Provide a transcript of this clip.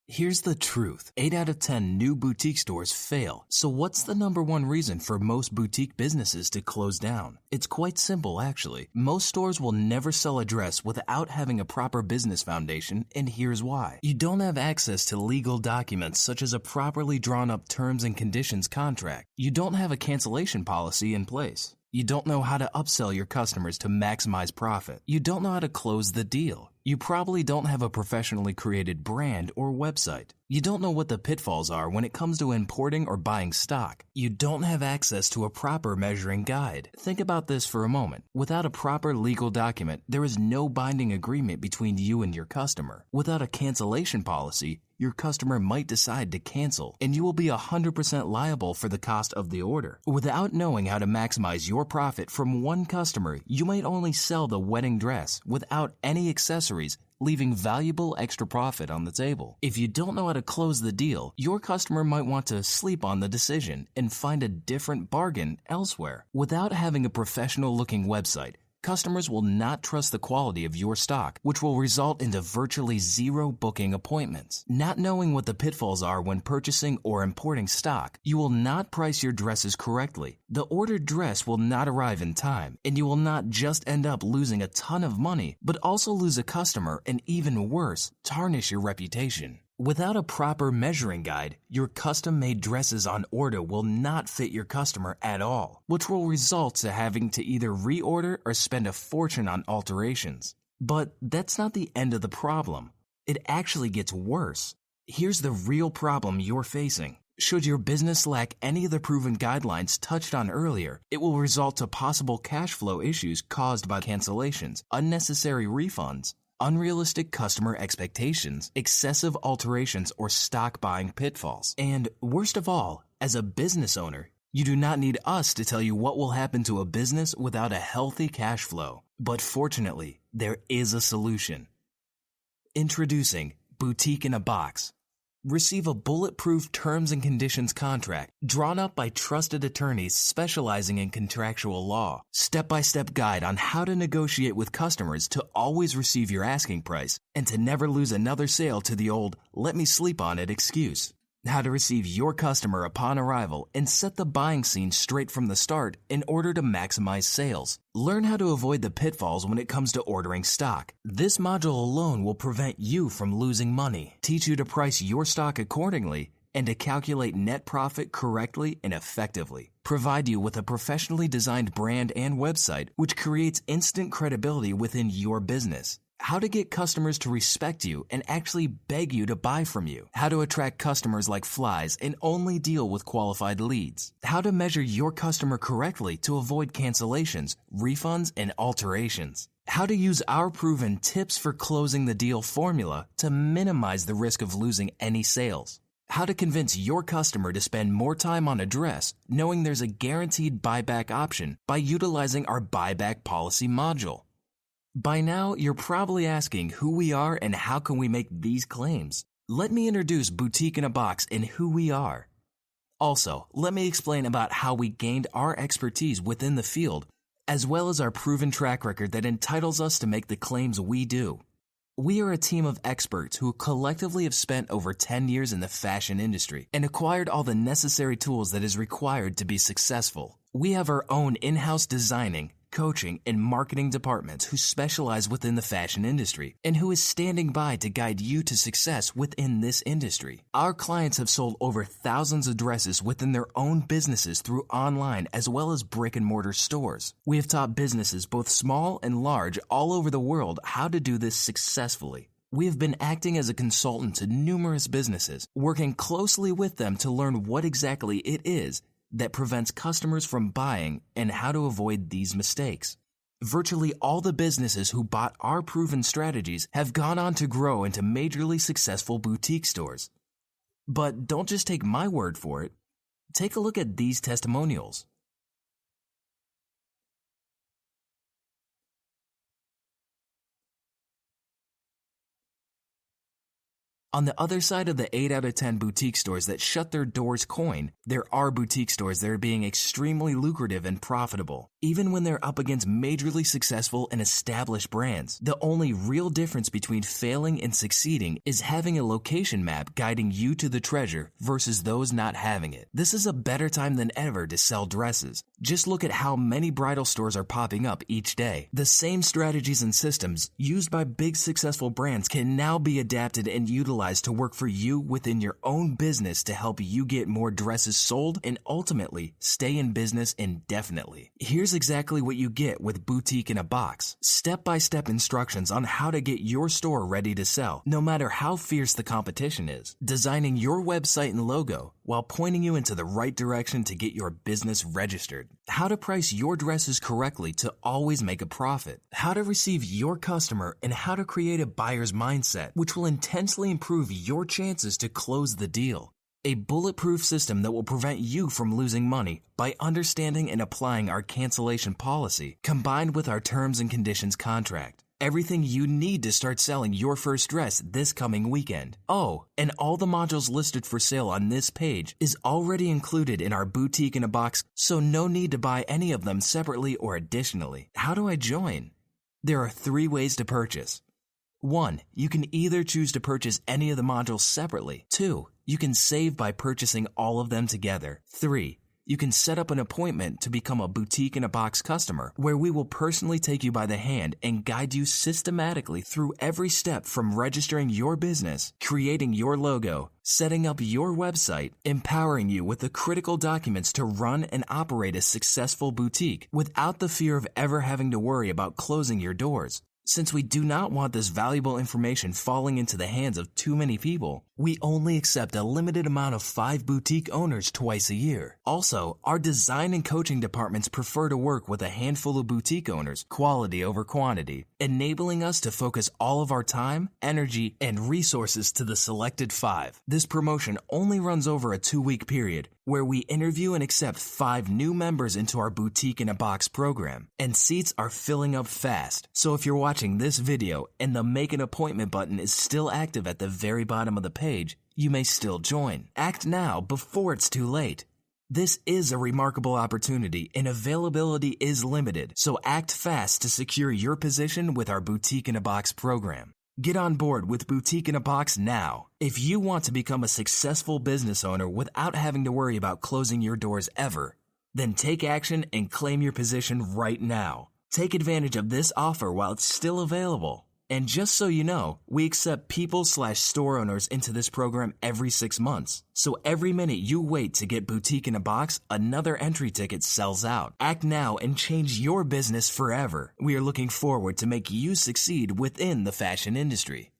Here's the truth. 8 out of 10 new boutique stores fail. So what's the number one reason for most boutique businesses to close down? It's quite simple, actually. Most stores will never sell a dress without having a proper business foundation, and here's why. You don't have access to legal documents such as a properly drawn up terms and conditions contract. You don't have a cancellation policy in place. You don't know how to upsell your customers to maximize profit. You don't know how to close the deal. You probably don't have a professionally created brand or website. You don't know what the pitfalls are when it comes to importing or buying stock. You don't have access to a proper measuring guide. Think about this for a moment. Without a proper legal document, there is no binding agreement between you and your customer. Without a cancellation policy, your customer might decide to cancel, and you will be 100% liable for the cost of the order. Without knowing how to maximize your profit from one customer, you might only sell the wedding dress without any accessories, leaving valuable extra profit on the table. If you don't know how to close the deal, your customer might want to sleep on the decision and find a different bargain elsewhere. Without having a professional-looking website, customers will not trust the quality of your stock, which will result into virtually zero booking appointments. Not knowing what the pitfalls are when purchasing or importing stock, you will not price your dresses correctly. The ordered dress will not arrive in time, and you will not just end up losing a ton of money, but also lose a customer and, even worse, tarnish your reputation. Without a proper measuring guide, your custom-made dresses on order will not fit your customer at all, which will result to having to either reorder or spend a fortune on alterations. But that's not the end of the problem. It actually gets worse. Here's the real problem you're facing. Should your business lack any of the proven guidelines touched on earlier, it will result to possible cash flow issues caused by cancellations, unnecessary refunds, unrealistic customer expectations, excessive alterations, or stock buying pitfalls. And worst of all, as a business owner, you do not need us to tell you what will happen to a business without a healthy cash flow. But fortunately, there is a solution. Introducing Boutique in a Box. Receive a bulletproof terms and conditions contract drawn up by trusted attorneys specializing in contractual law. Step-by-step guide on how to negotiate with customers to always receive your asking price and to never lose another sale to the old "let me sleep on it" excuse. How to receive your customer upon arrival and set the buying scene straight from the start in order to maximize sales. Learn how to avoid the pitfalls when it comes to ordering stock. This module alone will prevent you from losing money, teach you to price your stock accordingly, and to calculate net profit correctly and effectively. Provide you with a professionally designed brand and website which creates instant credibility within your business. How to get customers to respect you and actually beg you to buy from you. How to attract customers like flies and only deal with qualified leads. How to measure your customer correctly to avoid cancellations, refunds, and alterations. How to use our proven tips for closing the deal formula to minimize the risk of losing any sales. How to convince your customer to spend more time on a dress knowing there's a guaranteed buyback option by utilizing our buyback policy module. By now, you're probably asking who we are and how can we make these claims. Let me introduce Boutique in a Box and who we are. Also, let me explain about how we gained our expertise within the field, as well as our proven track record that entitles us to make the claims we do. We are a team of experts who collectively have spent over 10 years in the fashion industry and acquired all the necessary tools that is required to be successful. We have our own in-house designing, coaching, and marketing departments who specialize within the fashion industry and who is standing by to guide you to success within this industry. Our clients have sold over thousands of dresses within their own businesses through online as well as brick and mortar stores. We have taught businesses both small and large all over the world how to do this successfully. We have been acting as a consultant to numerous businesses, working closely with them to learn what exactly it is that prevents customers from buying and how to avoid these mistakes. Virtually all the businesses who bought our proven strategies have gone on to grow into majorly successful boutique stores. But don't just take my word for it. Take a look at these testimonials. On the other side of the 8 out of 10 boutique stores that shut their doors coin, there are boutique stores that are being extremely lucrative and profitable. even when they're up against majorly successful and established brands. The only real difference between failing and succeeding is having a location map guiding you to the treasure versus those not having it. This is a better time than ever to sell dresses. Just look at how many bridal stores are popping up each day. The same strategies and systems used by big successful brands can now be adapted and utilized to work for you within your own business to help you get more dresses sold and ultimately stay in business indefinitely. Here's exactly what you get with Boutique in a Box. Step-by-step instructions on how to get your store ready to sell, no matter how fierce the competition is. Designing your website and logo while pointing you into the right direction to get your business registered. How to price your dresses correctly to always make a profit. How to receive your customer and how to create a buyer's mindset, which will intensely improve your chances to close the deal. A bulletproof system that will prevent you from losing money by understanding and applying our cancellation policy, combined with our terms and conditions contract. Everything you need to start selling your first dress this coming weekend. Oh, and all the modules listed for sale on this page is already included in our Boutique in a Box, so no need to buy any of them separately or additionally. How do I join? There are 3 ways to purchase. 1. You can either choose to purchase any of the modules separately. 2. You can save by purchasing all of them together. 3. You can set up an appointment to become a Boutique in a Box customer, where we will personally take you by the hand and guide you systematically through every step from registering your business, creating your logo, setting up your website, empowering you with the critical documents to run and operate a successful boutique without the fear of ever having to worry about closing your doors. Since we do not want this valuable information falling into the hands of too many people, we only accept a limited amount of 5 boutique owners twice a year. Also, our design and coaching departments prefer to work with a handful of boutique owners, quality over quantity, enabling us to focus all of our time, energy, and resources to the selected 5. This promotion only runs over a 2-week period, where we interview and accept 5 new members into our Boutique in a Box program, and seats are filling up fast. So if you're watching this video and the Make an Appointment button is still active at the very bottom of the page, you may still join. Act now before it's too late. This is a remarkable opportunity and availability is limited, so act fast to secure your position with our Boutique in a Box program. Get on board with Boutique in a Box now. If you want to become a successful business owner without having to worry about closing your doors ever, then take action and claim your position right now. Take advantage of this offer while it's still available. And just so you know, we accept people/store owners into this program every 6 months. So every minute you wait to get Boutique in a Box, another entry ticket sells out. Act now and change your business forever. We are looking forward to make you succeed within the fashion industry.